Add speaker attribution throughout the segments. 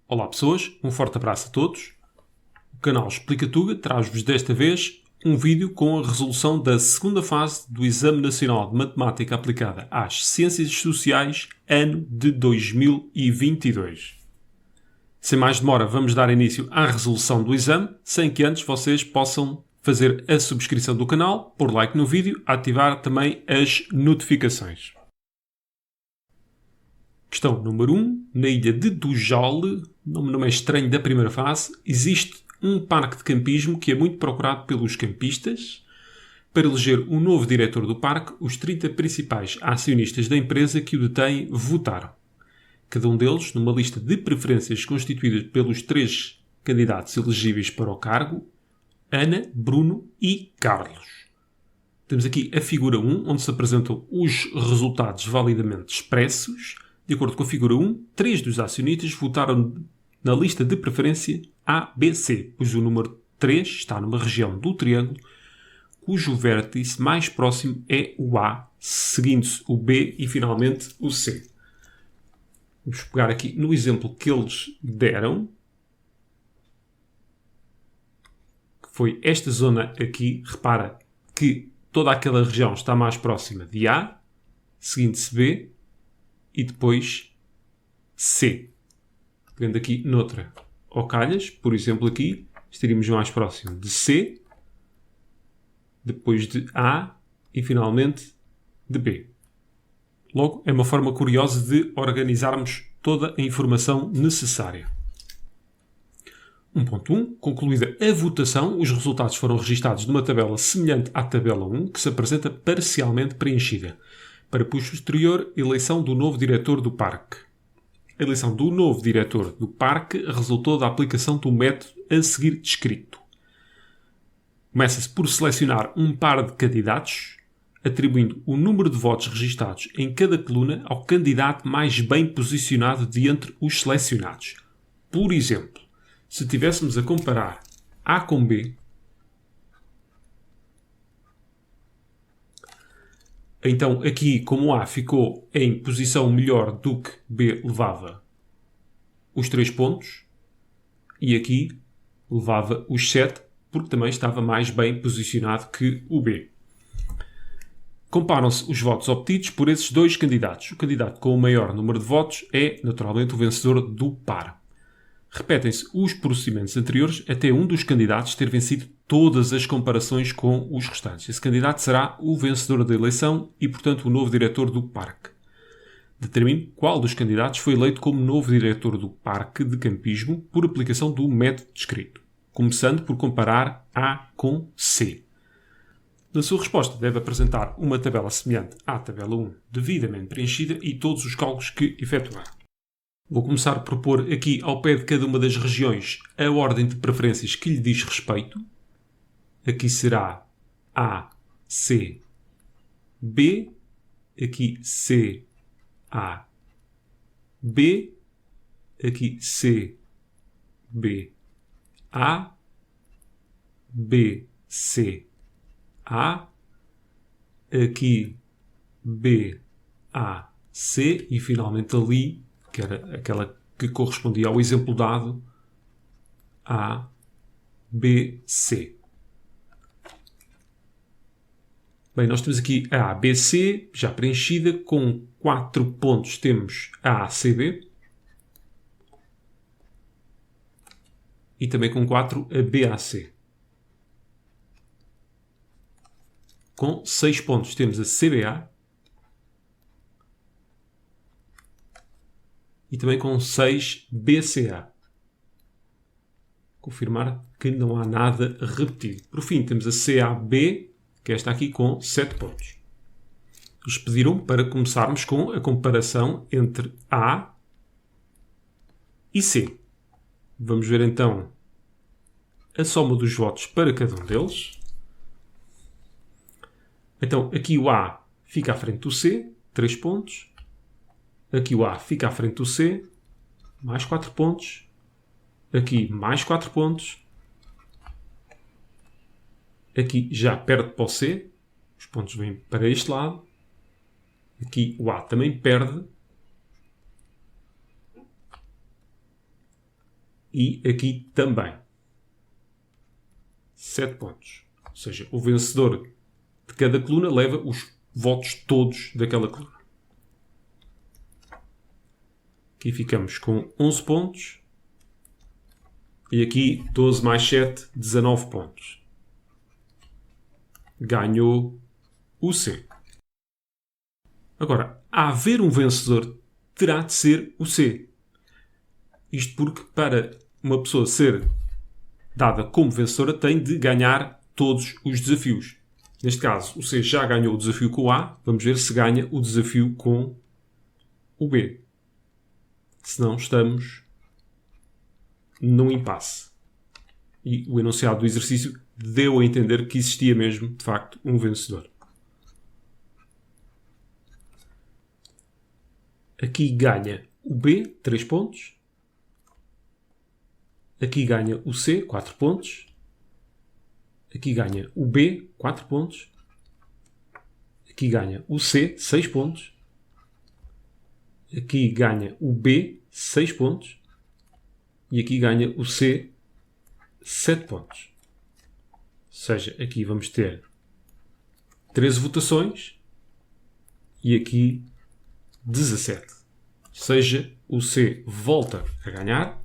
Speaker 1: Olá pessoas, um forte abraço a todos. O canal Explica Tuga traz-vos desta vez um vídeo com a resolução da segunda fase do Exame Nacional de Matemática Aplicada às Ciências Sociais, ano de 2022. Sem mais demora, vamos dar início à resolução do exame, sem que antes vocês possam fazer a subscrição do canal, pôr like no vídeo, ativar também as notificações. Questão número 1. Na ilha de Dujal, nome não é estranho da primeira fase, existe um parque de campismo que é muito procurado pelos campistas. Para eleger o novo diretor do parque, os 30 principais acionistas da empresa que o detêm votaram. Cada um deles, numa lista de preferências constituída pelos 3 candidatos elegíveis para o cargo, Ana, Bruno e Carlos. Temos aqui a figura 1, onde se apresentam os resultados validamente expressos. De acordo com a figura 1, 3 dos acionistas votaram na lista de preferência A, B, C, pois o número 3 está numa região do triângulo cujo vértice mais próximo é o A, seguindo-se o B e finalmente o C. Vamos pegar aqui no exemplo que eles deram, que foi esta zona aqui. Repara que toda aquela região está mais próxima de A, seguindo-se B e depois C. Pegando aqui noutra ocalhas, por exemplo aqui, estaríamos mais próximo de C, depois de A e finalmente de B. Logo, é uma forma curiosa de organizarmos toda a informação necessária. 1.1. Concluída a votação, os resultados foram registados numa tabela semelhante à tabela 1, que se apresenta parcialmente preenchida, para posterior eleição do novo diretor do parque. A eleição do novo diretor do parque resultou da aplicação do método a seguir descrito. Começa-se por selecionar um par de candidatos, atribuindo o número de votos registados em cada coluna ao candidato mais bem posicionado de entre os selecionados. Por exemplo, se estivéssemos a comparar A com B, então aqui, como A ficou em posição melhor do que B, levava os 3 pontos, e aqui levava os 7, porque também estava mais bem posicionado que o B. Comparam-se os votos obtidos por esses 2 candidatos. O candidato com o maior número de votos é, naturalmente, o vencedor do par. Repetem-se os procedimentos anteriores até um dos candidatos ter vencido todas as comparações com os restantes. Esse candidato será o vencedor da eleição e, portanto, o novo diretor do parque. Determine qual dos candidatos foi eleito como novo diretor do parque de campismo por aplicação do método descrito, começando por comparar A com C. Na sua resposta, deve apresentar uma tabela semelhante à tabela 1, devidamente preenchida, e todos os cálculos que efetuar. Vou começar por pôr aqui ao pé de cada uma das regiões a ordem de preferências que lhe diz respeito. Aqui será A, C, B. Aqui C, A, B. Aqui C, B, A, B, C, A. Aqui B, A, C. E finalmente ali, que era aquela que correspondia ao exemplo dado, A, B, C. Bem, nós temos aqui a A, B, C, já preenchida, com 4 pontos temos a A, C, B. E também com 4 a B, A, C. Com 6 pontos temos a CBA. E também com 6 BCA. Confirmar que não há nada repetido. Por fim, temos a CAB, que é esta aqui, com 7 pontos. Eles pediram para começarmos com a comparação entre A e C. Vamos ver então a soma dos votos para cada um deles. Então, aqui o A fica à frente do C, 3 pontos. Aqui o A fica à frente do C, mais 4 pontos. Aqui mais 4 pontos. Aqui já perde para o C. Os pontos vêm para este lado. Aqui o A também perde. e aqui também. 7 pontos. Ou seja, o vencedor de cada coluna leva os votos todos daquela coluna. Aqui ficamos com 11 pontos. E aqui 12 mais 7, 19 pontos. Ganhou o C. Agora, a haver um vencedor, terá de ser o C. Isto porque para uma pessoa ser dada como vencedora tem de ganhar todos os desafios. Neste caso, o C já ganhou o desafio com o A. Vamos ver se ganha o desafio com o B. Senão estamos num impasse. E o enunciado do exercício deu a entender que existia mesmo, de facto, um vencedor. Aqui ganha o B, 3 pontos. Aqui ganha o C, 4 pontos. Aqui ganha o B, 4 pontos. Aqui ganha o C, 6 pontos. Aqui ganha o B, 6 pontos. E aqui ganha o C, 7 pontos. Ou seja, aqui vamos ter 13 votações e aqui 17. Ou seja, o C volta a ganhar.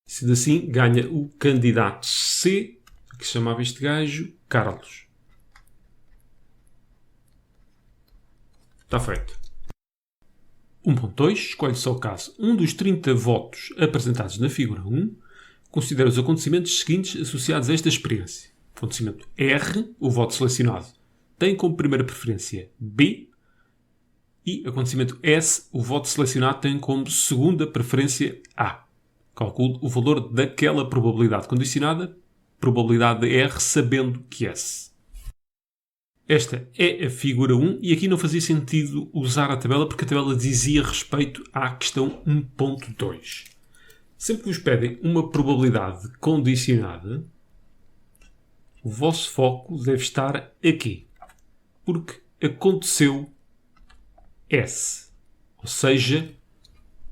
Speaker 1: Sendo assim, ganha o candidato C, que se chamava este gajo Carlos. Está feito. 1.2. Escolhe só o caso. Um dos 30 votos apresentados na figura 1 considera os acontecimentos seguintes associados a esta experiência. Acontecimento R, o voto selecionado, tem como primeira preferência B. E acontecimento S, o voto selecionado tem como segunda preferência A. Calcule o valor daquela probabilidade condicionada, probabilidade de R, sabendo que S. Esta é a figura 1 e aqui não fazia sentido usar a tabela porque a tabela dizia respeito à questão 1.2. Sempre que vos pedem uma probabilidade condicionada, o vosso foco deve estar aqui. Porque aconteceu S. Ou seja,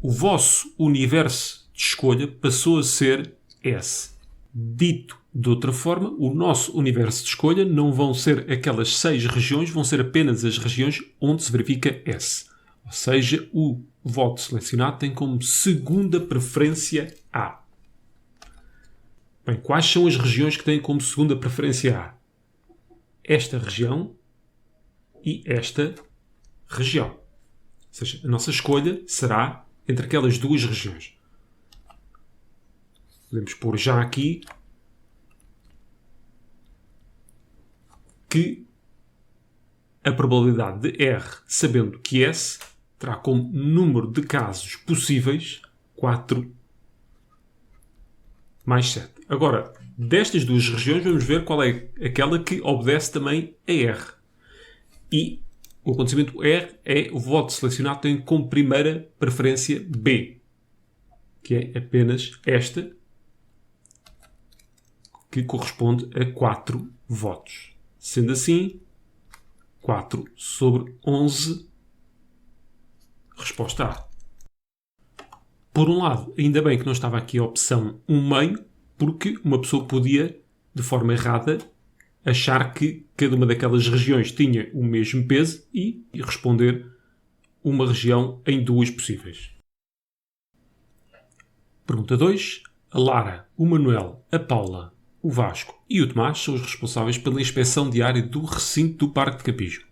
Speaker 1: o vosso universo de escolha passou a ser S. Dito de outra forma, o nosso universo de escolha não vão ser aquelas 6 regiões, vão ser apenas as regiões onde se verifica S. Ou seja, o voto selecionado tem como segunda preferência A. Bem, quais são as regiões que têm como segunda preferência A? Esta região e esta região. Ou seja, a nossa escolha será entre aquelas duas regiões. Podemos pôr já aqui que a probabilidade de R, sabendo que S, terá como número de casos possíveis 4 mais 7. Agora, destas duas regiões, vamos ver qual é aquela que obedece também a R. E o acontecimento R é o voto selecionado tem como primeira preferência B, que é apenas esta, que corresponde a 4 votos. Sendo assim, 4 sobre 11, resposta A. Por um lado, ainda bem que não estava aqui a opção 1/2, porque uma pessoa podia, de forma errada, achar que cada uma daquelas regiões tinha o mesmo peso e responder uma região em duas possíveis. Pergunta 2. A Lara, o Manuel, a Paula, o Vasco e o Tomás são os responsáveis pela inspeção diária do recinto do Parque de Campijo.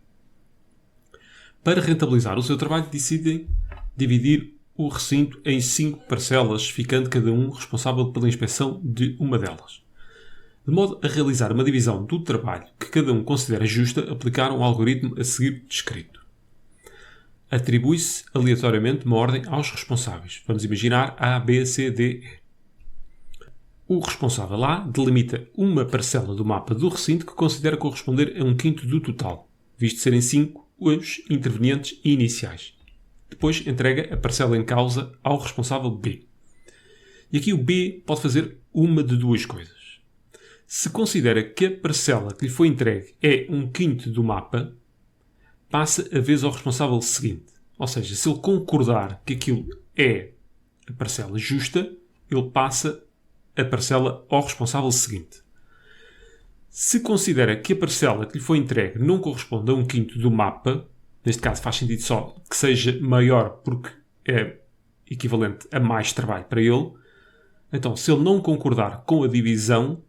Speaker 1: Para rentabilizar o seu trabalho, decidem dividir o recinto em 5 parcelas, ficando cada um responsável pela inspeção de uma delas. De modo a realizar uma divisão do trabalho que cada um considera justa, aplicaram o algoritmo a seguir descrito. Atribui-se aleatoriamente uma ordem aos responsáveis. Vamos imaginar A, B, C, D, E. O responsável A delimita uma parcela do mapa do recinto que considera corresponder a 1/5 do total, visto serem 5 os intervenientes iniciais. Depois entrega a parcela em causa ao responsável B. E aqui o B pode fazer uma de duas coisas. Se considera que a parcela que lhe foi entregue é 1/5 do mapa, passa a vez ao responsável seguinte. Ou seja, se ele concordar que aquilo é a parcela justa, ele passa a parcela ao responsável seguinte. Se considera que a parcela que lhe foi entregue não corresponde a 1/5 do mapa, neste caso faz sentido só que seja maior porque é equivalente a mais trabalho para ele, então se ele não concordar com a divisão,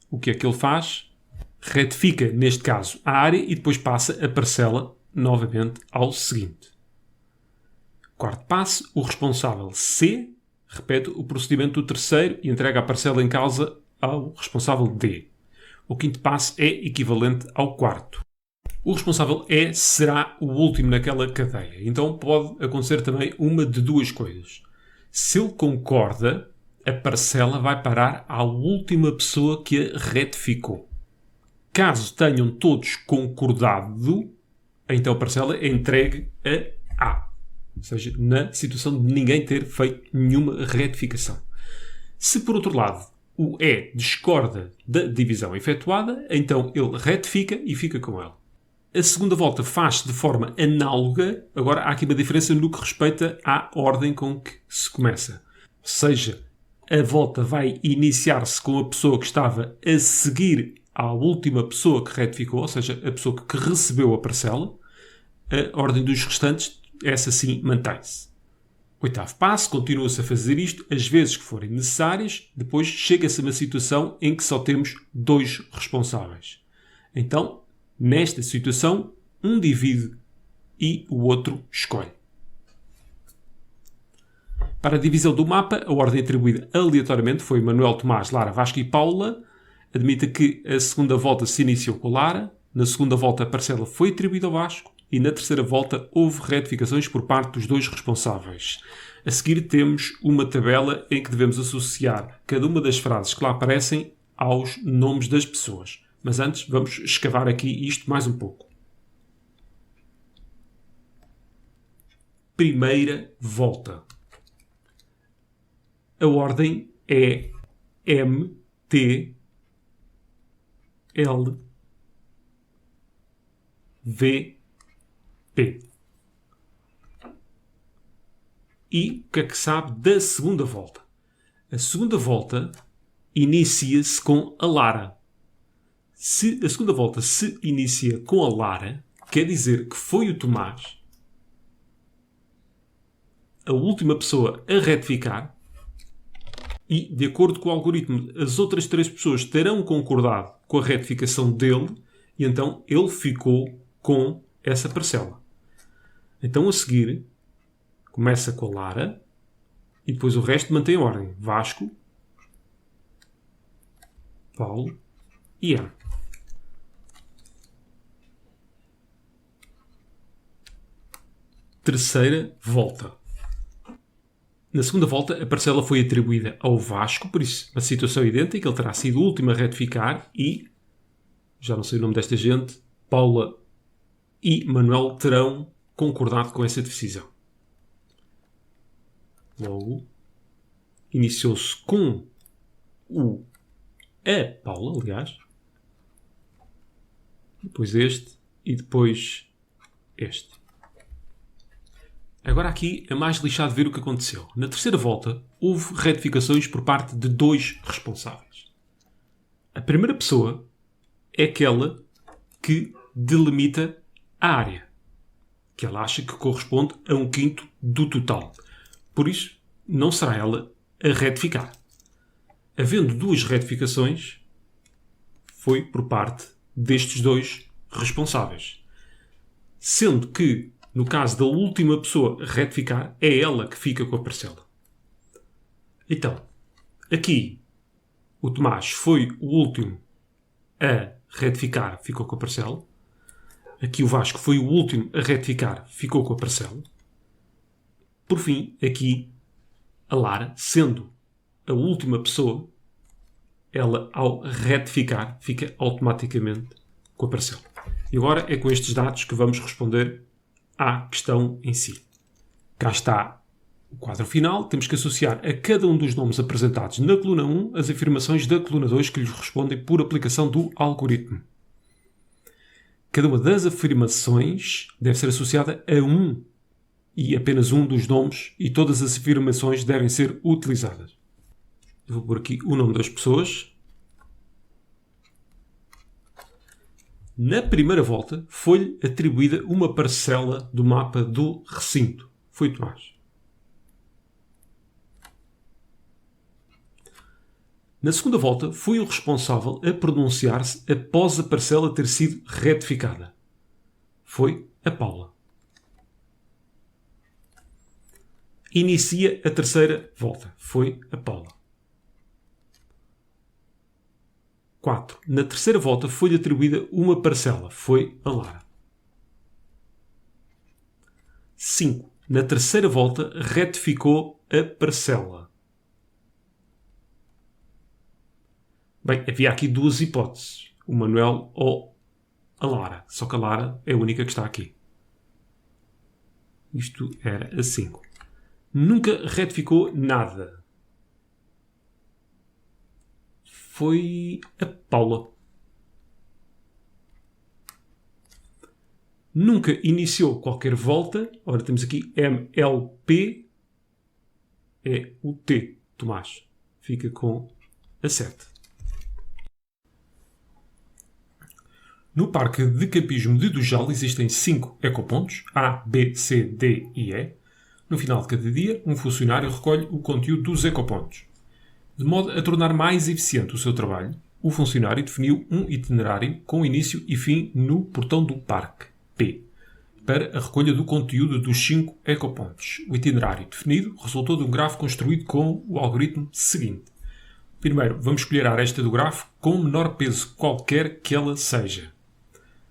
Speaker 1: o que é que ele faz? Retifica, neste caso, a área e depois passa a parcela novamente ao seguinte. Quarto passo, o responsável C repete o procedimento do terceiro e entrega a parcela em causa ao responsável D. O quinto passo é equivalente ao quarto. O responsável E será o último naquela cadeia. Então pode acontecer também uma de duas coisas. Se ele concorda, a parcela vai parar à última pessoa que a retificou. Caso tenham todos concordado, então a parcela é entregue a A. Ou seja, na situação de ninguém ter feito nenhuma retificação. Se, por outro lado, o E discorda da divisão efetuada, então ele retifica e fica com ela. A segunda volta faz-se de forma análoga. Agora há aqui uma diferença no que respeita à ordem com que se começa. Ou seja, a volta vai iniciar-se com a pessoa que estava a seguir à última pessoa que retificou, ou seja, a pessoa que recebeu a parcela. A ordem dos restantes, essa sim, mantém-se. Oitavo passo, continua-se a fazer isto as vezes que forem necessárias, depois chega-se a uma situação em que só temos 2 responsáveis. Então, nesta situação, um divide e o outro escolhe. Para a divisão do mapa, a ordem atribuída aleatoriamente foi Manuel, Tomás, Lara, Vasco e Paula. Admita que a segunda volta se iniciou com Lara, na segunda volta a parcela foi atribuída ao Vasco e na terceira volta houve retificações por parte dos 2 responsáveis. A seguir temos uma tabela em que devemos associar cada uma das frases que lá aparecem aos nomes das pessoas. Mas antes vamos escavar aqui isto mais um pouco. Primeira volta. A ordem é M, T, L, V, P. E o que é que sabe da segunda volta? A segunda volta inicia-se com a Lara. Se a segunda volta se inicia com a Lara, quer dizer que foi o Tomás a última pessoa a retificar e, de acordo com o algoritmo, as outras 3 pessoas terão concordado com a retificação dele e então ele ficou com essa parcela. Então, a seguir, começa com a Lara e depois o resto mantém a ordem. Vasco, Paulo e Ana. Terceira volta. Na segunda volta, a parcela foi atribuída ao Vasco, por isso, uma situação idêntica, ele terá sido o último a retificar e, já não sei o nome desta gente, Paula e Manuel terão concordado com essa decisão. Logo, iniciou-se com a Paula, aliás, depois este e depois este. Agora aqui é mais lixado ver o que aconteceu. Na terceira volta, houve retificações por parte de 2 responsáveis. A primeira pessoa é aquela que delimita a área, que ela acha que corresponde a 1/5 do total. Por isso, não será ela a retificar. Havendo 2 retificações, foi por parte destes 2 responsáveis. Sendo que, no caso da última pessoa a retificar, é ela que fica com a parcela. Então, aqui, o Tomás foi o último a retificar, ficou com a parcela. Aqui o Vasco foi o último a retificar, ficou com a parcela. Por fim, aqui, a Lara, sendo a última pessoa, ela, ao retificar, fica automaticamente com a parcela. E agora é com estes dados que vamos responder à questão em si. Cá está o quadro final. Temos que associar a cada um dos nomes apresentados na coluna 1 as afirmações da coluna 2 que lhes respondem por aplicação do algoritmo. Cada uma das afirmações deve ser associada a um e apenas um dos nomes e todas as afirmações devem ser utilizadas. Eu vou pôr aqui o nome das pessoas. Na primeira volta, foi-lhe atribuída uma parcela do mapa do recinto. Foi Tomás. Na segunda volta, foi o responsável a pronunciar-se após a parcela ter sido retificada. Foi a Paula. Inicia a terceira volta. Foi a Paula. 4. Na terceira volta foi-lhe atribuída uma parcela. Foi a Lara. 5. Na terceira volta retificou a parcela. Bem, havia aqui duas hipóteses. O Manuel ou a Lara. Só que a Lara é a única que está aqui. Isto era a 5. Nunca retificou nada. Foi a Paula. Nunca iniciou qualquer volta. Ora, temos aqui MLP. É o T, Tomás. Fica com a 7. No Parque de Campismo de Dujal existem 5 ecopontos, A, B, C, D e E. No final de cada dia, um funcionário recolhe o conteúdo dos ecopontos. De modo a tornar mais eficiente o seu trabalho, o funcionário definiu um itinerário com início e fim no portão do parque, P, para a recolha do conteúdo dos 5 ecopontos. O itinerário definido resultou de um grafo construído com o algoritmo seguinte. Primeiro, vamos escolher a aresta do grafo com o menor peso qualquer que ela seja.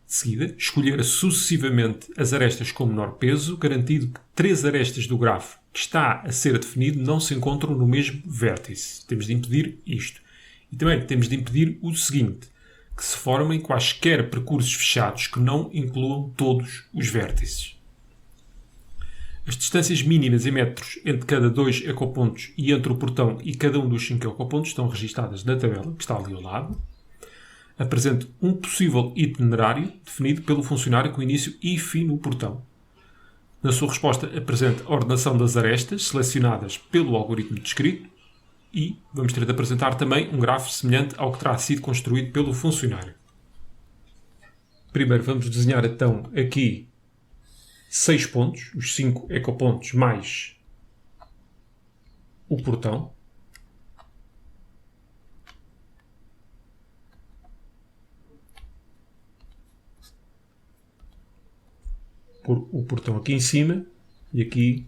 Speaker 1: De seguida, escolher sucessivamente as arestas com menor peso, garantido que 3 arestas do grafo que está a ser definido não se encontram no mesmo vértice. Temos de impedir isto. E também temos de impedir o seguinte, que se formem quaisquer percursos fechados que não incluam todos os vértices. As distâncias mínimas em metros entre cada 2 ecopontos e entre o portão e cada um dos 5 ecopontos estão registadas na tabela, que está ali ao lado. Apresente um possível itinerário definido pelo funcionário com início e fim no portão. Na sua resposta, apresente a ordenação das arestas selecionadas pelo algoritmo descrito e vamos ter de apresentar também um grafo semelhante ao que terá sido construído pelo funcionário. Primeiro vamos desenhar então aqui 6 pontos, os 5 ecopontos mais o portão. Por o portão aqui em cima e aqui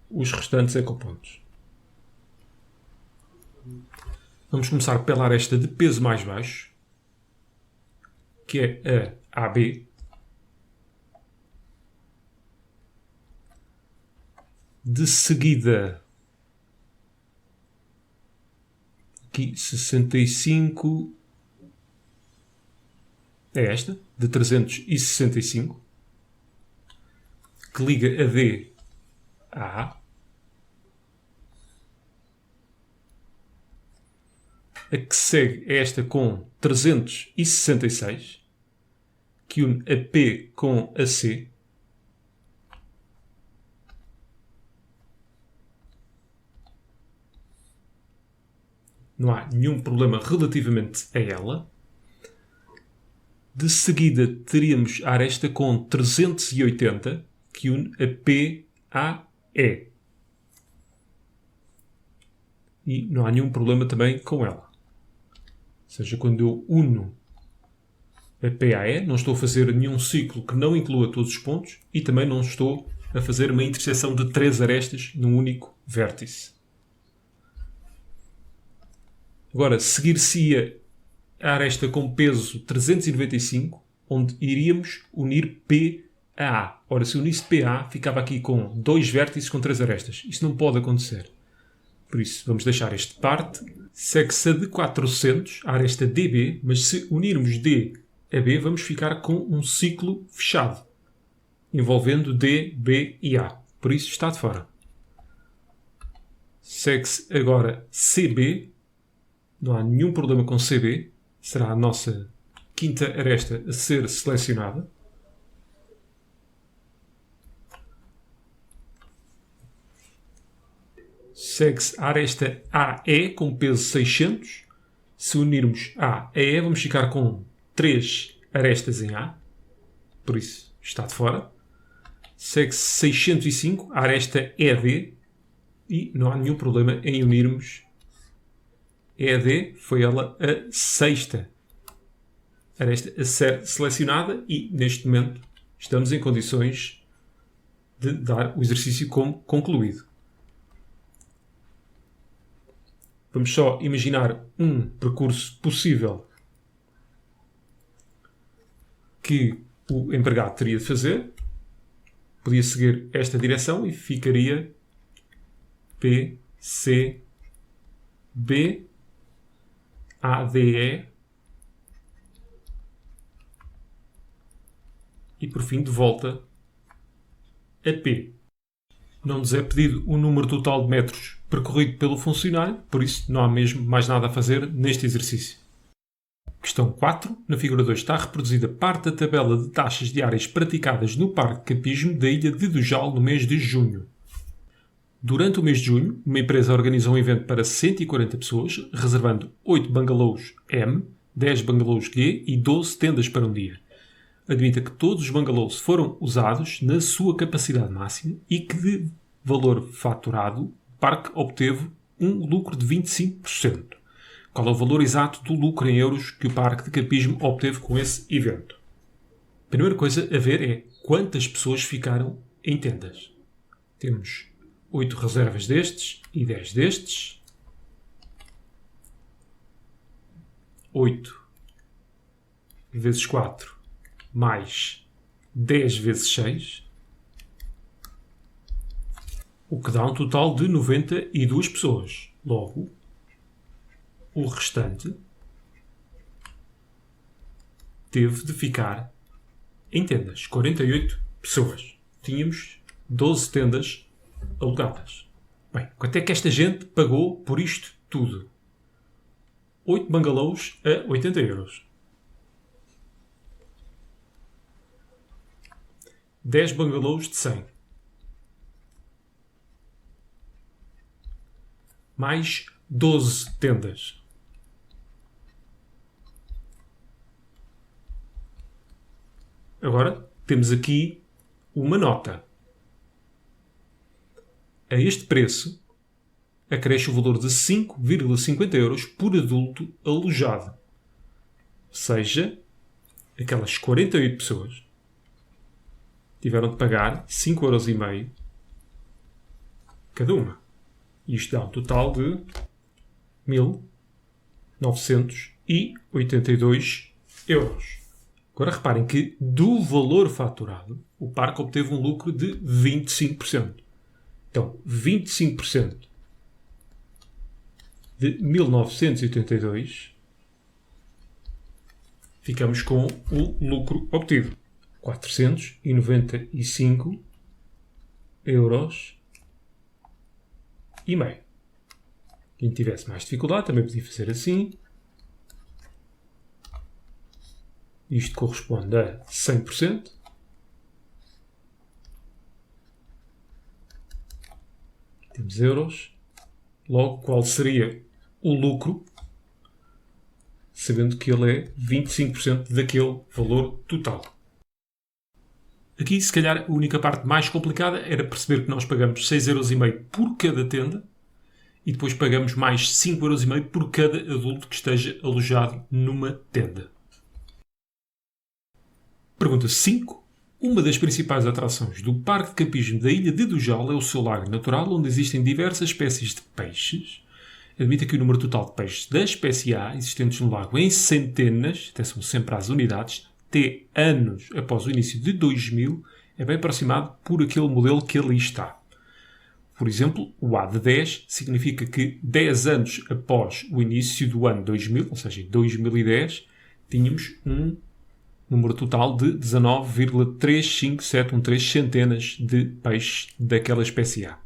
Speaker 1: os restantes ecopontos. Vamos começar pela aresta de peso mais baixo, que é a AB. De seguida, aqui 65, é esta, de 365, que liga a D a A. A que segue é esta com 366, que une a P com a C. Não há nenhum problema relativamente a ela. De seguida, teríamos a aresta com 380, que une a P a E. E não há nenhum problema também com ela. Ou seja, quando eu uno a P a E, não estou a fazer nenhum ciclo que não inclua todos os pontos e também não estou a fazer uma interseção de 3 arestas num único vértice. Agora, seguir-se-ia a aresta com peso 395, onde iríamos unir P a A. Ora, se unisse P a A, ficava aqui com 2 vértices com 3 arestas. Isso não pode acontecer. Por isso, vamos deixar este de parte. Segue-se a de 400, a aresta DB, mas se unirmos D a B, vamos ficar com um ciclo fechado, envolvendo D, B e A. Por isso, está de fora. Segue-se agora CB. Não há nenhum problema com CB. Será a nossa quinta aresta a ser selecionada. segue-se a aresta AE com peso 600. Se unirmos A a E, vamos ficar com 3 arestas em A. Por isso, está de fora. Segue-se 605, a aresta ED. E não há nenhum problema em unirmos ED. Foi ela a sexta aresta a ser selecionada. E, neste momento, estamos em condições de dar o exercício como concluído. Vamos só imaginar um percurso possível que o empregado teria de fazer. Podia seguir esta direção e ficaria P, C, B, A, D, E e por fim de volta a P. Não nos é pedido o número total de metros percorrido pelo funcionário, por isso não há mesmo mais nada a fazer neste exercício. Questão 4. Na figura 2 está reproduzida parte da tabela de taxas diárias praticadas no parque de campismo da ilha de Dujal no mês de junho. Durante o mês de junho, uma empresa organizou um evento para 140 pessoas, reservando 8 bungalows M, 10 bungalows G e 12 tendas para um dia. Admita que todos os bungalows foram usados na sua capacidade máxima e que, de valor faturado, o parque obteve um lucro de 25%. Qual é o valor exato do lucro em euros que o parque de campismo obteve com esse evento? A primeira coisa a ver é quantas pessoas ficaram em tendas. Temos 8 reservas destes e 10 destes. 8 vezes 4 mais 10 vezes 6, o que dá um total de 92 pessoas. Logo, o restante teve de ficar em tendas. 48 pessoas. Tínhamos 12 tendas alugadas. Bem, quanto é que esta gente pagou por isto tudo? 8 bungalows a 80 euros. 10 bungalows de 100. Mais 12 tendas. Agora, temos aqui uma nota. A este preço, acresce o valor de 5,50 euros por adulto alojado. Ou seja, aquelas 48 pessoas tiveram de pagar 5,5 euros cada uma. Isto dá um total de 1.982 euros. Agora reparem que do valor faturado, o parque obteve um lucro de 25%. Então, 25% de 1.982, ficamos com o lucro obtido. 495 euros e meio. Quem tivesse mais dificuldade também podia fazer assim. Isto corresponde a 100%. Temos euros. Logo, qual seria o lucro? Sabendo que ele é 25% daquele valor total. Aqui, se calhar, a única parte mais complicada era perceber que nós pagamos 6,5 euros por cada tenda e depois pagamos mais 5,5 euros por cada adulto que esteja alojado numa tenda. Pergunta 5. Uma das principais atrações do parque de campismo da ilha de Dujal é o seu lago natural, onde existem diversas espécies de peixes. Admita que o número total de peixes da espécie A, existentes no lago em centenas, atenção sempre às unidades, T anos após o início de 2000, é bem aproximado por aquele modelo que ali está. Por exemplo, o A de 10 significa que 10 anos após o início do ano 2000, ou seja, em 2010, tínhamos um número total de 19,3573 centenas de peixes daquela espécie A.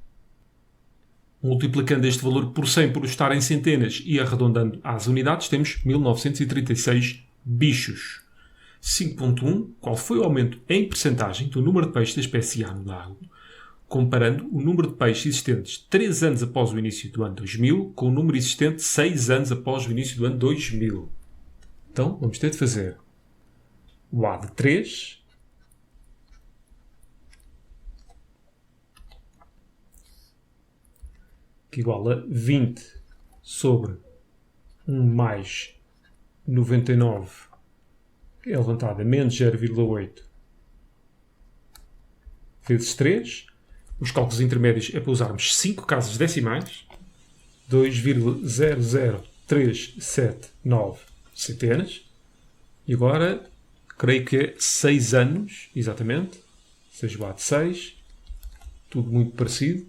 Speaker 1: Multiplicando este valor por 100 por estar em centenas e arredondando às unidades, temos 1936 bichos. 5.1. Qual foi o aumento em percentagem do número de peixes da espécie A no lago comparando o número de peixes existentes 3 anos após o início do ano 2000 com o número existente 6 anos após o início do ano 2000. Então, vamos ter de fazer o A de 3 que igual a 20 sobre 1 mais 99 é levantado a menos 0,8 vezes 3. Os cálculos intermédios é para usarmos 5 casas decimais. 2,00379 centenas. E agora, creio que é 6 anos, exatamente. 6 igual a 6. Tudo muito parecido.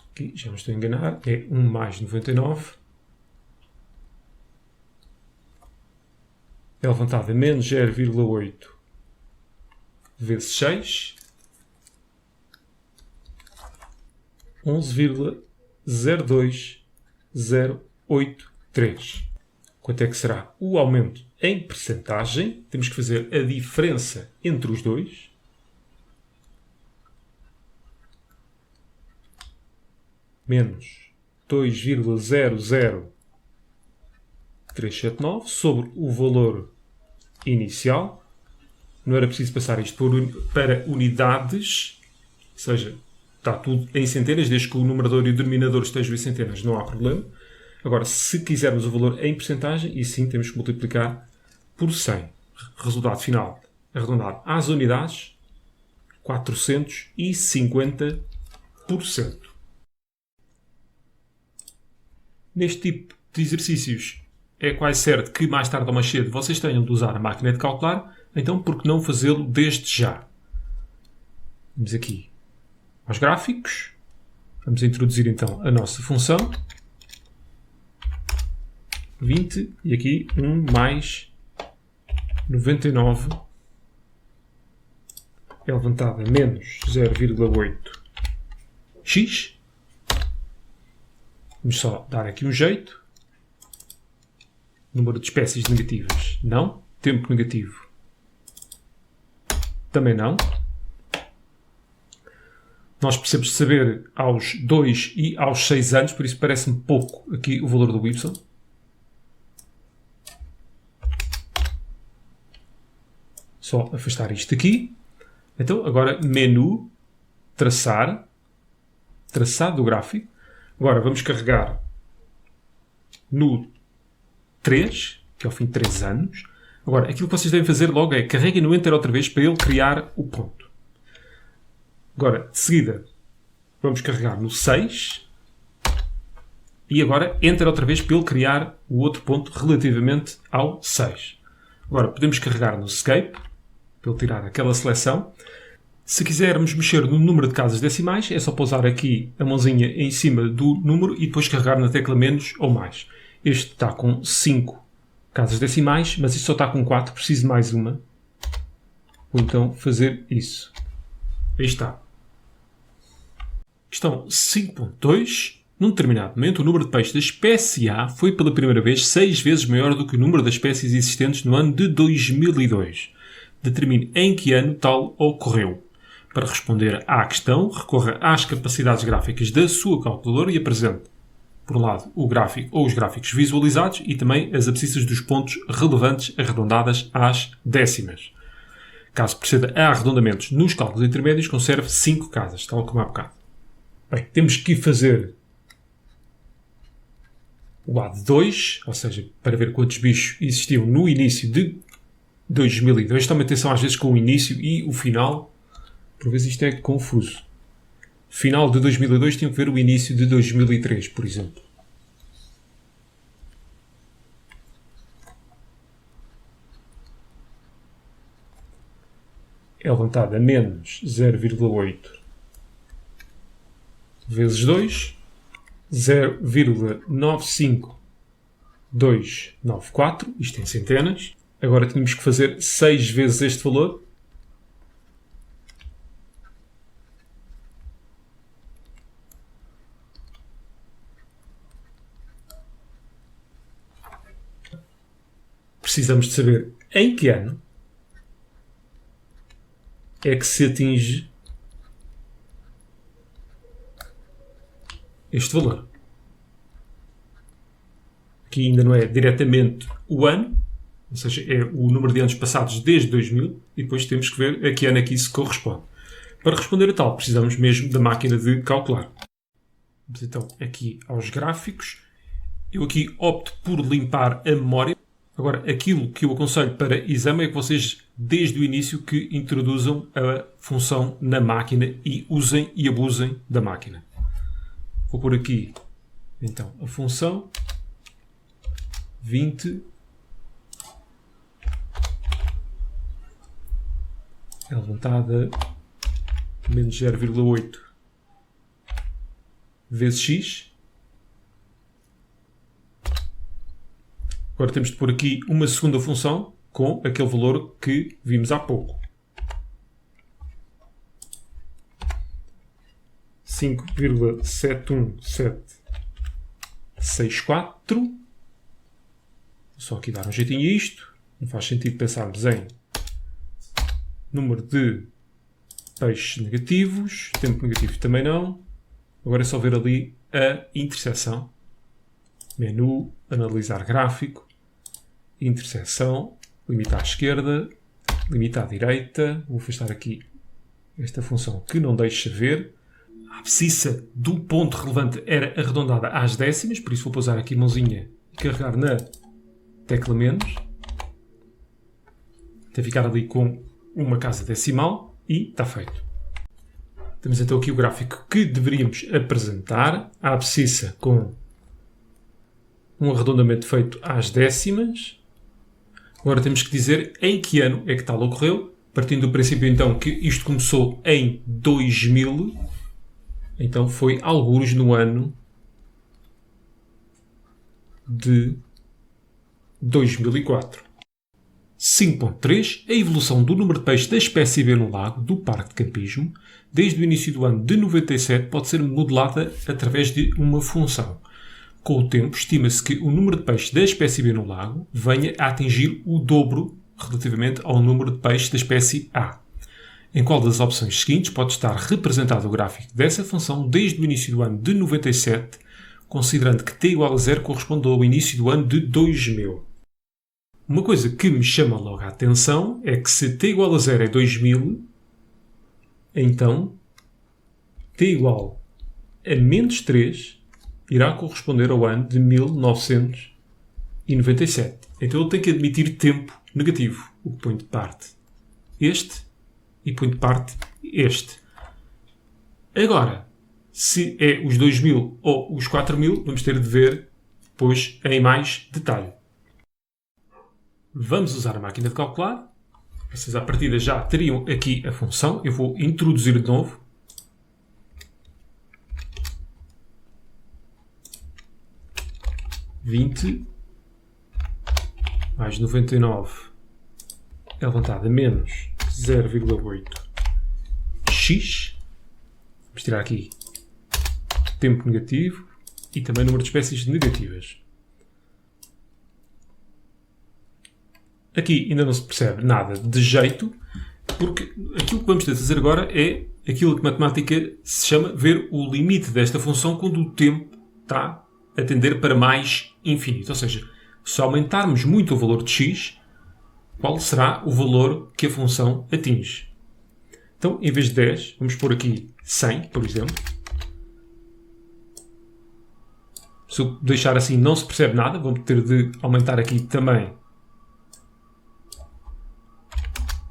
Speaker 1: Aqui, já me estou a enganar. É 1 mais 99. É levantado a menos 0,8 vezes 6. 11,02083. Quanto é que será o aumento em percentagem? Temos que fazer a diferença entre os dois. Menos 2,00379 sobre o valor inicial. Não era preciso passar isto para unidades, ou seja, está tudo em centenas, desde que o numerador e o denominador estejam em centenas, não há problema. Agora, se quisermos o valor em percentagem, e sim, temos que multiplicar por 100. Resultado final, arredondado às unidades, 450%. Neste tipo de exercícios, é quase certo que mais tarde ou mais cedo vocês tenham de usar a máquina de calcular, então por que não fazê-lo desde já? Vamos aqui aos gráficos. Vamos introduzir então a nossa função. 20 e aqui 1 mais 99 é levantado a menos 0,8x. Vamos só dar aqui um jeito. Número de espécies negativas, não. Tempo negativo, também não. Nós precisamos de saber aos 2 e aos 6 anos, por isso parece-me pouco aqui o valor do y. Só afastar isto aqui. Então, agora, menu, traçar, traçado do gráfico. Agora, vamos carregar no 3, que é ao fim de 3 anos. Agora, aquilo que vocês devem fazer logo é carreguem no Enter outra vez para ele criar o ponto. Agora, de seguida, vamos carregar no 6. E agora, Enter outra vez para ele criar o outro ponto relativamente ao 6. Agora, podemos carregar no Escape, para ele tirar aquela seleção. Se quisermos mexer no número de casas decimais, é só pousar aqui a mãozinha em cima do número e depois carregar na tecla menos ou mais. Este está com 5 casas decimais, mas isto só está com 4, preciso de mais uma. Vou então fazer isso. Aí está. Questão 5.2. Num determinado momento, o número de peixes da espécie A foi pela primeira vez 6 vezes maior do que o número das espécies existentes no ano de 2002. Determine em que ano tal ocorreu. Para responder à questão, recorra às capacidades gráficas da sua calculadora e apresente, por um lado, o gráfico ou os gráficos visualizados e também as abscissas dos pontos relevantes arredondadas às décimas. Caso proceda a arredondamentos nos cálculos intermédios, conserve 5 casas, tal como há bocado. Bem, temos que fazer o A de 2, ou seja, para ver quantos bichos existiam no início de 2002. Tome atenção às vezes com o início e o final. Por vezes isto é confuso. Final de 2002 tinha que ver o início de 2003, por exemplo. É levantado a menos 0,8 vezes 2. 0,95294. Isto em centenas. Agora tínhamos que fazer 6 vezes este valor. Precisamos de saber em que ano é que se atinge este valor. Aqui ainda não é diretamente o ano, ou seja, é o número de anos passados desde 2000, e depois temos que ver a que ano é que isso corresponde. Para responder a tal, precisamos mesmo da máquina de calcular. Vamos então aqui aos gráficos. Eu aqui opto por limpar a memória. Agora, aquilo que eu aconselho para exame é que vocês, desde o início, que introduzam a função na máquina e usem e abusem da máquina. Vou pôr aqui, então, a função 20 é levantada menos 0,8 vezes x. Agora temos de pôr aqui uma segunda função com aquele valor que vimos há pouco. 5,71764. Só aqui dar um jeitinho a isto. Não faz sentido pensarmos em número de peixes negativos. Tempo negativo também não. Agora é só ver ali a interseção. Menu, analisar gráfico, interseção, limite à esquerda, limite à direita. Vou afastar aqui esta função que não deixa ver. A abscissa do ponto relevante era arredondada às décimas, por isso vou pousar aqui a mãozinha e carregar na tecla menos, até ficar ali com uma casa decimal, e está feito. Temos então aqui o gráfico que deveríamos apresentar. A abscissa com um arredondamento feito às décimas. Agora temos que dizer em que ano é que tal ocorreu, partindo do princípio então que isto começou em 2000, então foi algures no ano de 2004. 5.3. A evolução do número de peixes da espécie B no lago do Parque de Campismo, desde o início do ano de 97, pode ser modelada através de uma função. Com o tempo, estima-se que o número de peixes da espécie B no lago venha a atingir o dobro relativamente ao número de peixes da espécie A. Em qual das opções seguintes pode estar representado o gráfico dessa função desde o início do ano de 97, considerando que t igual a 0 corresponde ao início do ano de 2000? Uma coisa que me chama logo a atenção é que se t igual a 0 é 2000, então t igual a menos 3 irá corresponder ao ano de 1997. Então ele tem que admitir tempo negativo, o que põe de parte este e põe de parte este. Agora, se é os 2000 ou os 4000, vamos ter de ver depois em mais detalhe. Vamos usar a máquina de calcular. Vocês à partida já teriam aqui a função. Eu vou introduzir de novo. (20) mais 99 é levantada menos 0,8 x. Vamos tirar aqui tempo negativo e também número de espécies negativas. Aqui ainda não se percebe nada de jeito, porque aquilo que vamos ter de fazer agora é aquilo que a matemática se chama ver o limite desta função quando o tempo está a tender para mais infinito. Ou seja, se aumentarmos muito o valor de x, qual será o valor que a função atinge? Então, em vez de 10, vamos pôr aqui 100, por exemplo. Se eu deixar assim não se percebe nada, vamos ter de aumentar aqui também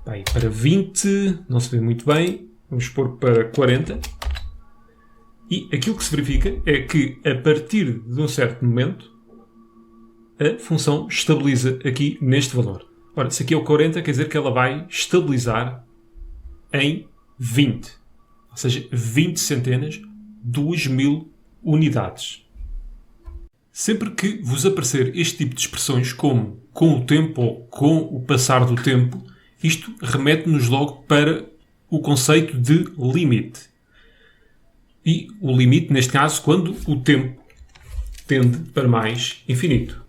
Speaker 1: para 20, não se vê muito bem, vamos pôr para 40. E aquilo que se verifica é que, a partir de um certo momento, a função estabiliza aqui neste valor. Ora, se aqui é o 40, quer dizer que ela vai estabilizar em 20. Ou seja, 20 centenas, 2000 unidades. Sempre que vos aparecer este tipo de expressões, como com o tempo ou com o passar do tempo, isto remete-nos logo para o conceito de limite. E o limite, neste caso, quando o tempo tende para mais infinito.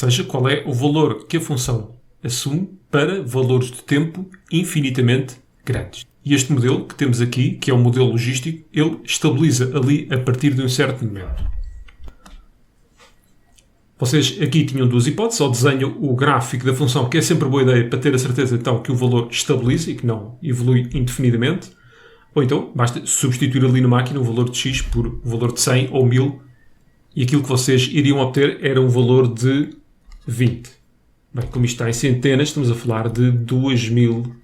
Speaker 1: seja, qual é o valor que a função assume para valores de tempo infinitamente grandes. E este modelo que temos aqui, que é o modelo logístico, ele estabiliza ali a partir de um certo momento. Vocês aqui tinham duas hipóteses, ou desenham o gráfico da função, que é sempre boa ideia para ter a certeza então que o valor estabiliza e que não evolui indefinidamente, ou então basta substituir ali na máquina o valor de x por o valor de 100 ou 1000 e aquilo que vocês iriam obter era um valor de 20. Bem, como isto está em centenas, estamos a falar de 2000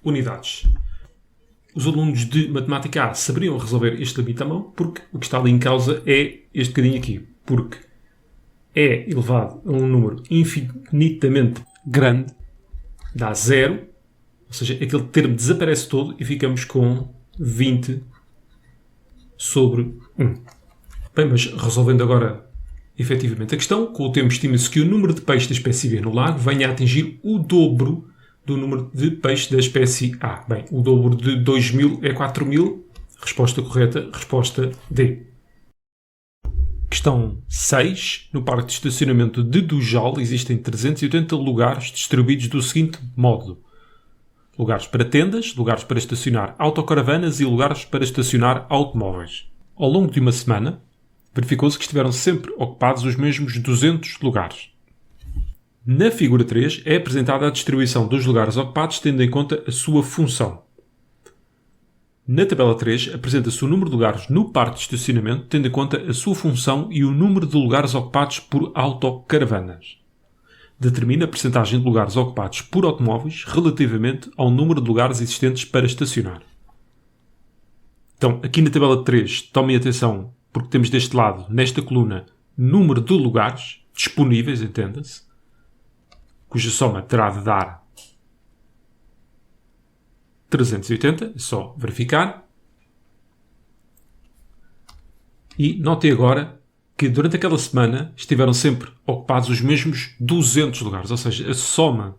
Speaker 1: unidades. Os alunos de Matemática A saberiam resolver este limite à mão, porque o que está ali em causa é este bocadinho aqui. Porque é elevado a um número infinitamente grande, dá zero, ou seja, aquele termo desaparece todo e ficamos com 20 sobre 1. Bem, mas resolvendo agora efetivamente a questão, com o tempo estima-se que o número de peixes da espécie B no lago venha a atingir o dobro do número de peixes da espécie A. Bem, o dobro de 2000 é 4000. Resposta correta, resposta D. Questão 6. No parque de estacionamento de Dujal existem 380 lugares distribuídos do seguinte modo. Lugares para tendas, lugares para estacionar autocaravanas e lugares para estacionar automóveis. Ao longo de uma semana, verificou-se que estiveram sempre ocupados os mesmos 200 lugares. Na figura 3 é apresentada a distribuição dos lugares ocupados tendo em conta a sua função. Na tabela 3 apresenta-se o número de lugares no parque de estacionamento tendo em conta a sua função e o número de lugares ocupados por autocaravanas. Determina a percentagem de lugares ocupados por automóveis relativamente ao número de lugares existentes para estacionar. Então, aqui na tabela 3, tomem atenção porque temos deste lado, nesta coluna, número de lugares disponíveis, entenda-se, cuja soma terá de dar 380, é só verificar. E notem agora que durante aquela semana estiveram sempre ocupados os mesmos 200 lugares, ou seja, a soma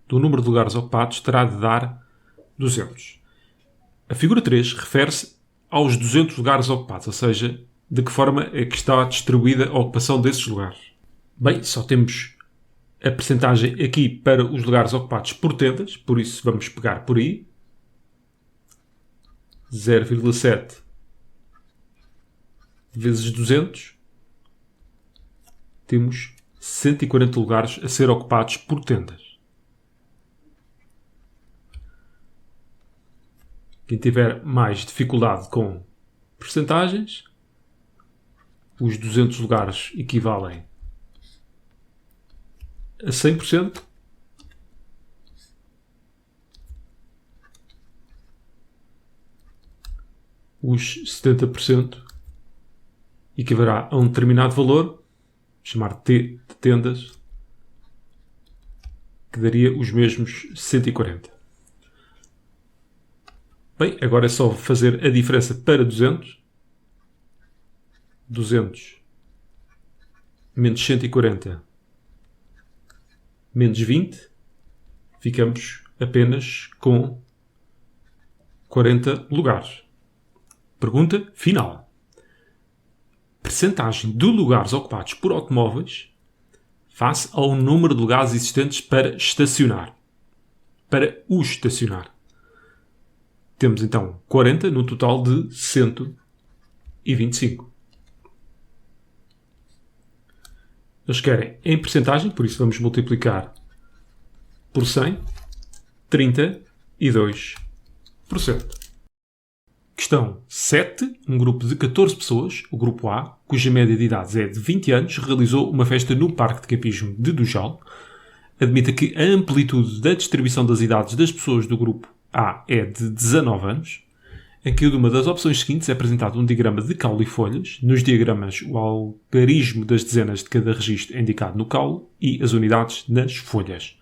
Speaker 1: do número de lugares ocupados terá de dar 200. A figura 3 refere-se aos 200 lugares ocupados, ou seja, de que forma é que está distribuída a ocupação desses lugares. Bem, só temos a percentagem aqui para os lugares ocupados por tendas, por isso vamos pegar por aí. 0,7 vezes 200. Temos 140 lugares a ser ocupados por tendas. Quem tiver mais dificuldade com percentagens, os 200 lugares equivalem a 100%. Os 70% equivalerá a um determinado valor, chamar T de tendas, que daria os mesmos 140. Bem, agora é só fazer a diferença para 200. 200 menos 140 menos 20. Ficamos apenas com 40 lugares. Pergunta final. Percentagem de lugares ocupados por automóveis face ao número de lugares existentes para estacionar. Para o estacionar. Temos então 40 no total de 125. Eles querem em percentagem, por isso vamos multiplicar por 100, 32%. Questão 7. Um grupo de 14 pessoas, o grupo A, cuja média de idades é de 20 anos, realizou uma festa no Parque de Campismo de Dujal. Admita que a amplitude da distribuição das idades das pessoas do grupo A é de 19 anos. Em cada uma das opções seguintes é apresentado um diagrama de caule e folhas. Nos diagramas, o algarismo das dezenas de cada registro é indicado no caule e as unidades nas folhas.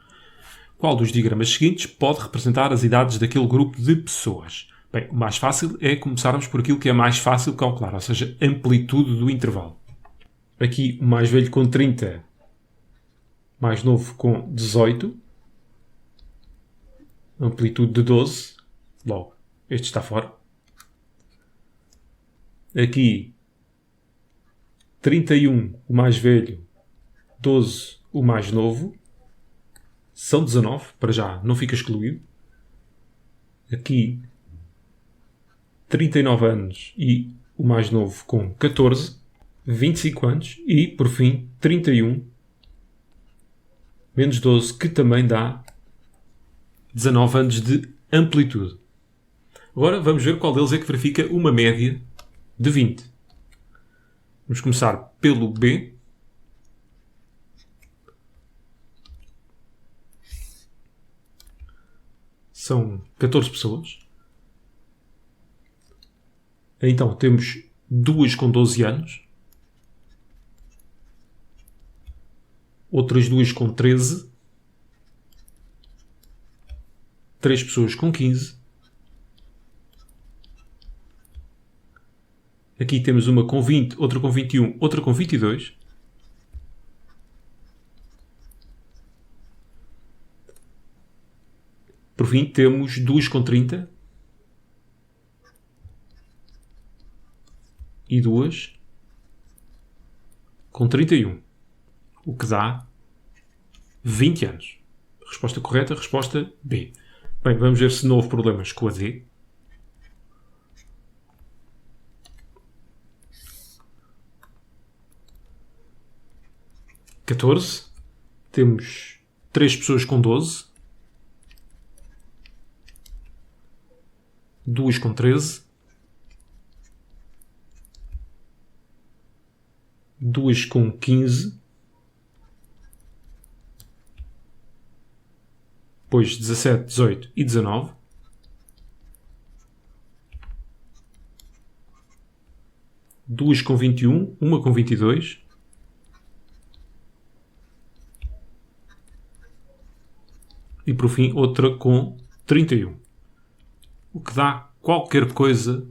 Speaker 1: Qual dos diagramas seguintes pode representar as idades daquele grupo de pessoas? Bem, o mais fácil é começarmos por aquilo que é mais fácil de calcular, ou seja, a amplitude do intervalo. Aqui, o mais velho com 30, mais novo com 18, amplitude de 12, logo, este está fora. Aqui 31 o mais velho, 12 o mais novo. São 19, para já não fica excluído. Aqui 39 anos e o mais novo com 14, 25 anos e, por fim, 31 menos 12, que também dá 19 anos de amplitude. Agora vamos ver qual deles é que verifica uma média de 20. Vamos começar pelo B. São 14 pessoas. Então temos 2 com 12 anos. Outras 2 com 13. 3 pessoas com 15. Aqui temos uma com 20, outra com 21, outra com 22. Por fim, temos 2 com 30 e 2 com 31, o que dá 20 anos. Resposta correta, resposta B. Bem, vamos ver se não houve problemas com a D. Temos 3 pessoas com 12. 2 com 13, 2 com 15, depois 17, 18 e 19, 2 com 21, uma com 22, e por fim outra com 31. O que dá qualquer coisa,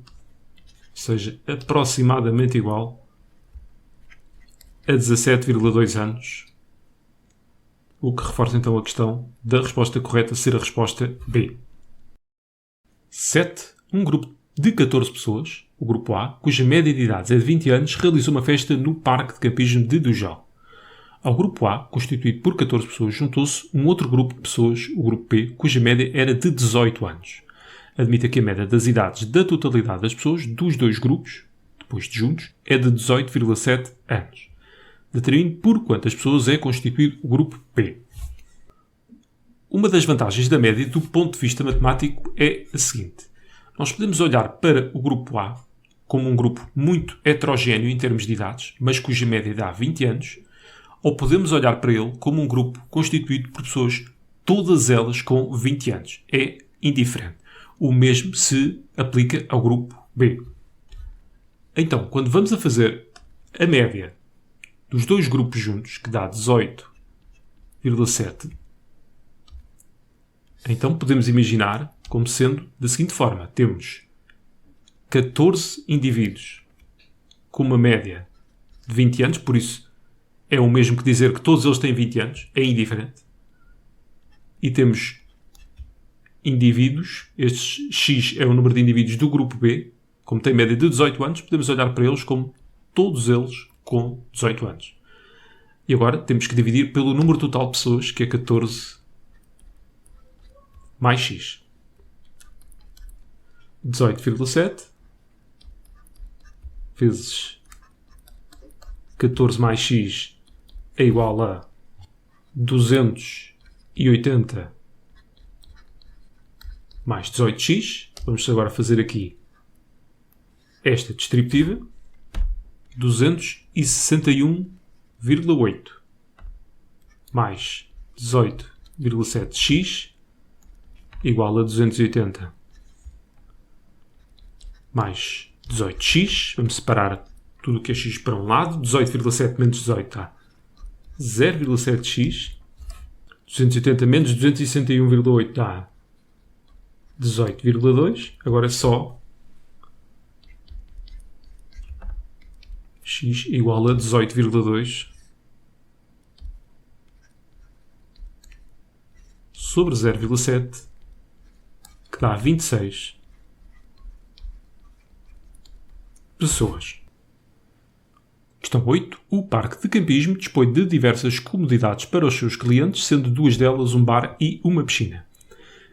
Speaker 1: seja aproximadamente igual a 17,2 anos. O que reforça então a questão da resposta correta ser a resposta B. 7. Um grupo de 14 pessoas, o grupo A, cuja média de idades é de 20 anos, realizou uma festa no Parque de Campismo de Dujal. Ao grupo A, constituído por 14 pessoas, juntou-se um outro grupo de pessoas, o grupo B, cuja média era de 18 anos. Admita que a média das idades da totalidade das pessoas dos dois grupos, depois de juntos, é de 18,7 anos. Determine por quantas pessoas é constituído o grupo P. Uma das vantagens da média do ponto de vista matemático é a seguinte. Nós podemos olhar para o grupo A como um grupo muito heterogéneo em termos de idades, mas cuja média dá 20 anos, ou podemos olhar para ele como um grupo constituído por pessoas, todas elas com 20 anos. É indiferente. O mesmo se aplica ao grupo B. Então, quando vamos a fazer a média dos dois grupos juntos, que dá 18,7, então podemos imaginar como sendo da seguinte forma. Temos 14 indivíduos com uma média de 20 anos, por isso é o mesmo que dizer que todos eles têm 20 anos, é indiferente. E temos indivíduos, este X é o número de indivíduos do grupo B, como tem média de 18 anos, podemos olhar para eles como todos eles com 18 anos. E agora temos que dividir pelo número total de pessoas, que é 14 mais X. 18,7 vezes 14 mais X é igual a 280 mais 18x. Vamos agora fazer aqui esta distributiva. 261,8 mais 18,7x igual a 280 mais 18x. Vamos separar tudo o que é x para um lado. 18,7 menos 18 dá 0,7x. 280 menos 261,8 dá 18,2. Agora é só x igual a 18,2 sobre 0,7, que dá 26. pessoas. Questão 8. O parque de campismo dispõe de diversas comodidades para os seus clientes, sendo duas delas um bar e uma piscina.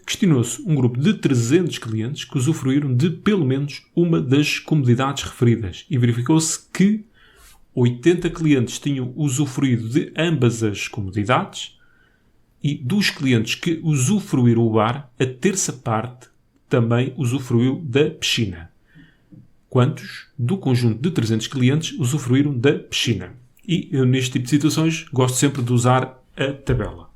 Speaker 1: Questionou-se um grupo de 300 clientes que usufruíram de pelo menos uma das comodidades referidas e verificou-se que 80 clientes tinham usufruído de ambas as comodidades e dos clientes que usufruíram o bar, a terça parte também usufruiu da piscina. Quantos do conjunto de 300 clientes usufruíram da piscina? E eu, neste tipo de situações, gosto sempre de usar a tabela.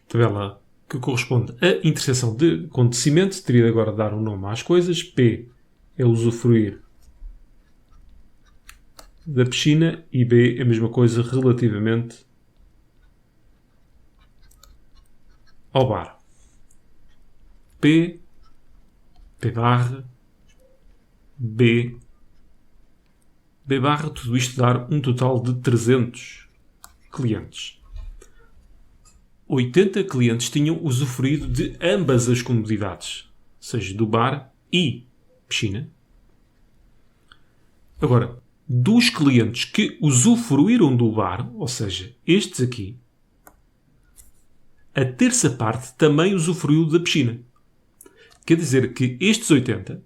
Speaker 1: Tabela que corresponde à interseção de acontecimentos. Teria de agora dar um nome às coisas. P é usufruir da piscina e B é a mesma coisa relativamente ao bar. P barra, B barra, tudo isto dar um total de 300 clientes. 80 clientes tinham usufruído de ambas as comodidades, ou seja, do bar e piscina. Agora, dos clientes que usufruíram do bar, ou seja, estes aqui, a terça parte também usufruiu da piscina. Quer dizer que estes 80,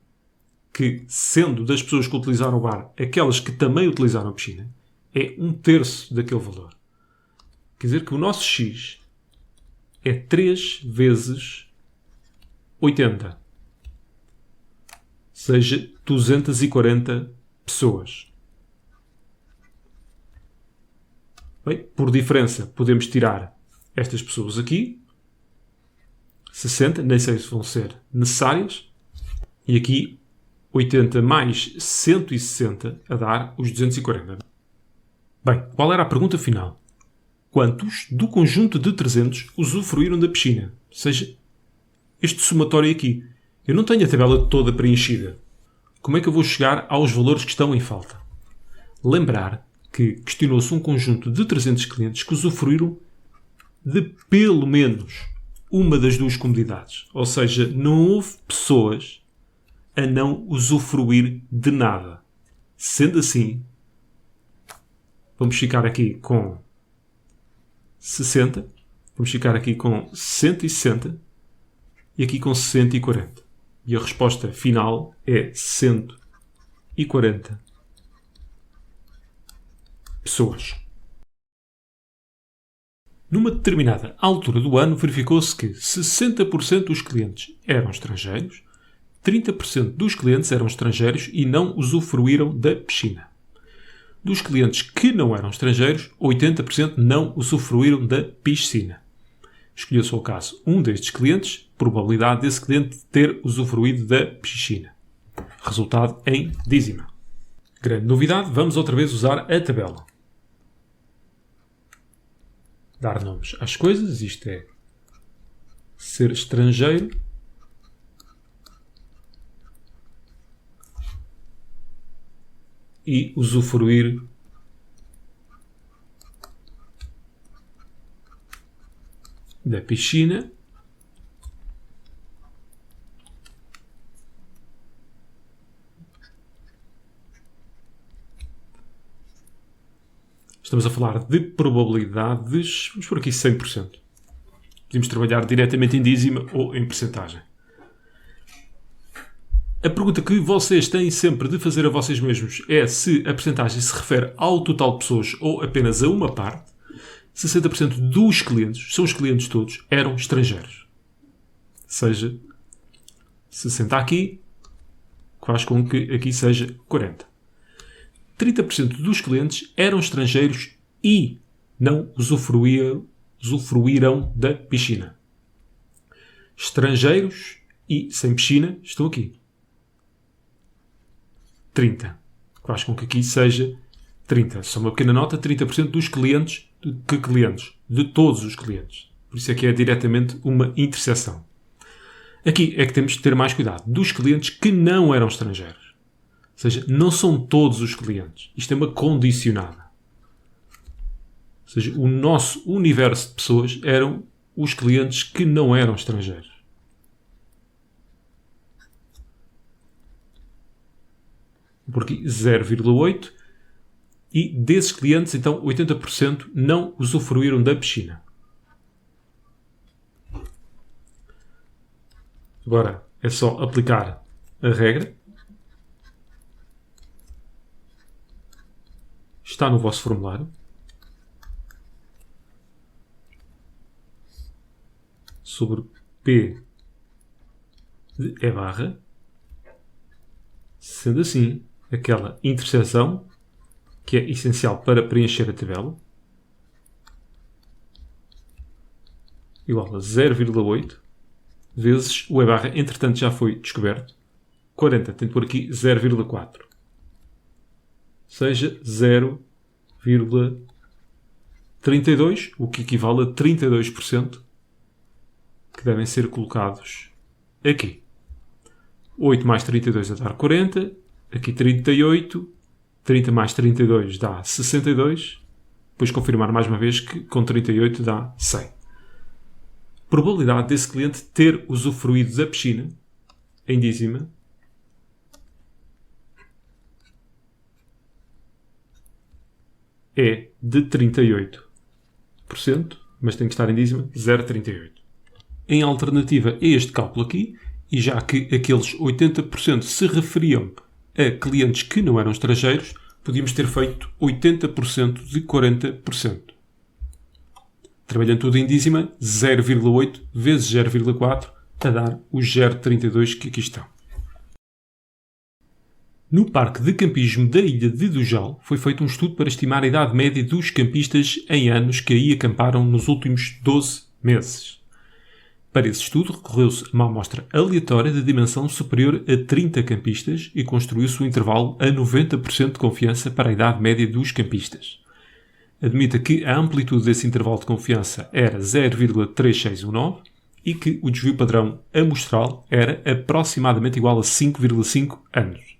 Speaker 1: que sendo das pessoas que utilizaram o bar, aquelas que também utilizaram a piscina, é um terço daquele valor. Quer dizer que o nosso X é 3 vezes 80. Ou seja, 240 pessoas. Bem, por diferença, podemos tirar estas pessoas aqui. 60, nem sei se vão ser necessárias. E aqui 80 mais 160 a dar os 240. Bem, qual era a pergunta final? Quantos do conjunto de 300 usufruíram da piscina? Ou seja, este somatório aqui. Eu não tenho a tabela toda preenchida. Como é que eu vou chegar aos valores que estão em falta? Lembrar que questionou-se um conjunto de 300 clientes que usufruíram de pelo menos uma das duas comodidades. Ou seja, não houve pessoas a não usufruir de nada. Sendo assim, vamos ficar aqui com 60, vamos ficar aqui com 160 e aqui com 140. E a resposta final é 140 pessoas. Numa determinada altura do ano, verificou-se que 60% dos clientes eram estrangeiros, 30% dos clientes eram estrangeiros e não usufruíram da piscina. Dos clientes que não eram estrangeiros, 80% não usufruíram da piscina. Escolheu-se ao caso um destes clientes, probabilidade desse cliente ter usufruído da piscina. Resultado em dízima. Grande novidade, vamos outra vez usar a tabela. Dar nomes às coisas, isto é ser estrangeiro. E usufruir da piscina. Estamos a falar de probabilidades, vamos por aqui 100%. Podemos trabalhar diretamente em dízima ou em percentagem. A pergunta que vocês têm sempre de fazer a vocês mesmos é se a percentagem se refere ao total de pessoas ou apenas a uma parte. 60% dos clientes, são os clientes todos, eram estrangeiros. Ou seja, 60 aqui, faz com que aqui seja 40. 30% dos clientes eram estrangeiros e não usufruíram da piscina. Estrangeiros e sem piscina estão aqui. 30. Faz com que aqui seja 30. Só uma pequena nota, 30% dos clientes. Que clientes? De todos os clientes. Por isso é que é diretamente uma interseção. Aqui é que temos de ter mais cuidado. Dos clientes que não eram estrangeiros. Ou seja, não são todos os clientes. Isto é uma condicionada. Ou seja, o nosso universo de pessoas eram os clientes que não eram estrangeiros. por aqui 0,8%. E desses clientes, então, 80% não usufruíram da piscina. Agora é só aplicar a regra. Está no vosso formulário. Sobre P de E barra. Sendo assim, aquela interseção que é essencial para preencher a tabela, igual a 0,8 vezes o E barra, entretanto já foi descoberto, 40, tem de pôr aqui 0,4, seja 0,32, o que equivale a 32%, que devem ser colocados aqui. 8 mais 32 a dar 40, aqui 38, 30 mais 32 dá 62, depois confirmar mais uma vez que com 38 dá 100. Probabilidade desse cliente ter usufruído da piscina, em dízima, é de 38%, mas tem que estar em dízima 0,38. Em alternativa a este cálculo aqui, e já que aqueles 80% se referiam a clientes que não eram estrangeiros, podíamos ter feito 80% de 40%. Trabalhando tudo em dízima, 0,8 vezes 0,4 a dar os 0,32 que aqui estão. No Parque de Campismo da Ilha de Dujal foi feito um estudo para estimar a idade média dos campistas em anos que aí acamparam nos últimos 12 meses. Para esse estudo, recorreu-se a uma amostra aleatória de dimensão superior a 30 campistas e construiu-se um intervalo a 90% de confiança para a idade média dos campistas. Admita que a amplitude desse intervalo de confiança era 0,3619 e que o desvio padrão amostral era aproximadamente igual a 5,5 anos.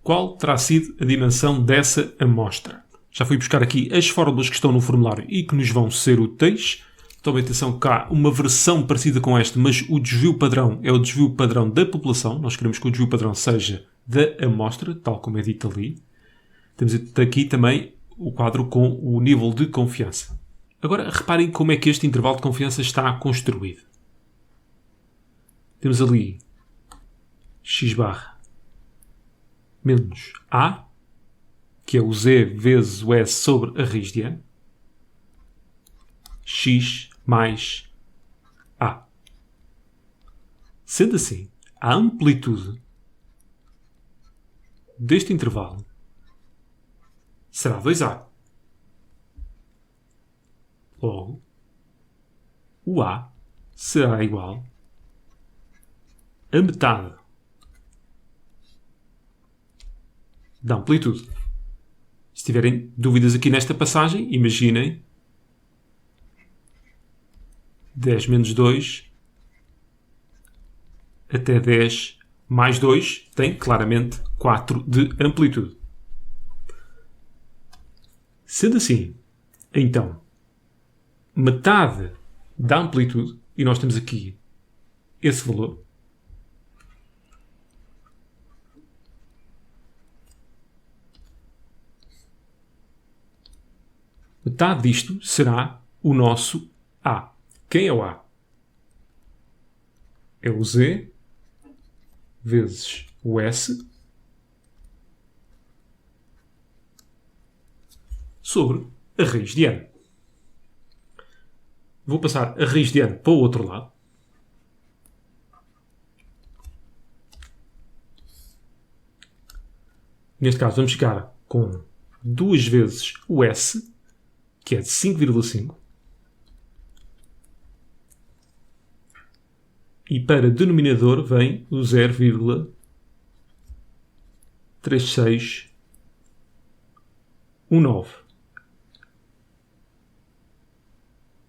Speaker 1: Qual terá sido a dimensão dessa amostra? Já fui buscar aqui as fórmulas que estão no formulário e que nos vão ser úteis. Tomem atenção que há uma versão parecida com esta, mas o desvio padrão é o desvio padrão da população. Nós queremos que o desvio padrão seja da amostra, tal como é dito ali. Temos aqui também o quadro com o nível de confiança. Agora, reparem como é que este intervalo de confiança está construído. Temos ali x barra menos A, que é o Z vezes o S sobre a raiz de N, x mais A. Sendo assim, a amplitude deste intervalo será 2A. Logo, o A será igual a metade da amplitude. Se tiverem dúvidas aqui nesta passagem, imaginem 10 menos 2 até 10 mais 2 tem claramente 4 de amplitude. Sendo assim, então, metade da amplitude, e nós temos aqui esse valor, metade disto será o nosso A. Quem é o A? É o Z vezes o S sobre a raiz de N. Vou passar a raiz de N para o outro lado. Neste caso vamos ficar com 2 vezes o S, que é de 5,5. E para denominador vem o 0,3619.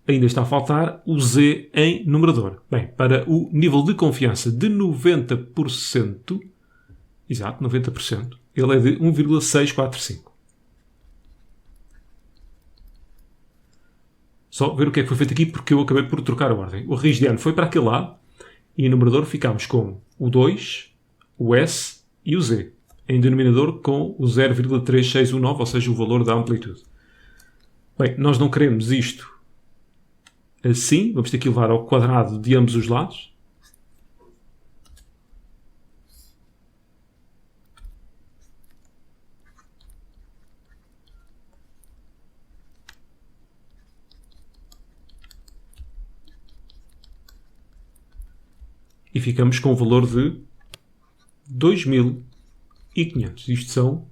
Speaker 1: Ainda está a faltar o Z em numerador. Bem, para o nível de confiança de 90%, exato, 90%, ele é de 1,645. Só ver o que é que foi feito aqui, porque eu acabei por trocar a ordem. O raiz de N foi para aquele lado, e em numerador ficámos com o 2, o S e o Z. em denominador com o 0,3619, ou seja, o valor da amplitude. Bem, nós não queremos isto assim, vamos ter que levar ao quadrado de ambos os lados. E ficamos com o valor de 2.500. Isto são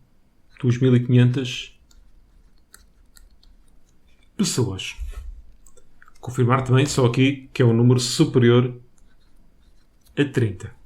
Speaker 1: 2.500 pessoas. Confirmar também só aqui que é um número superior a 30.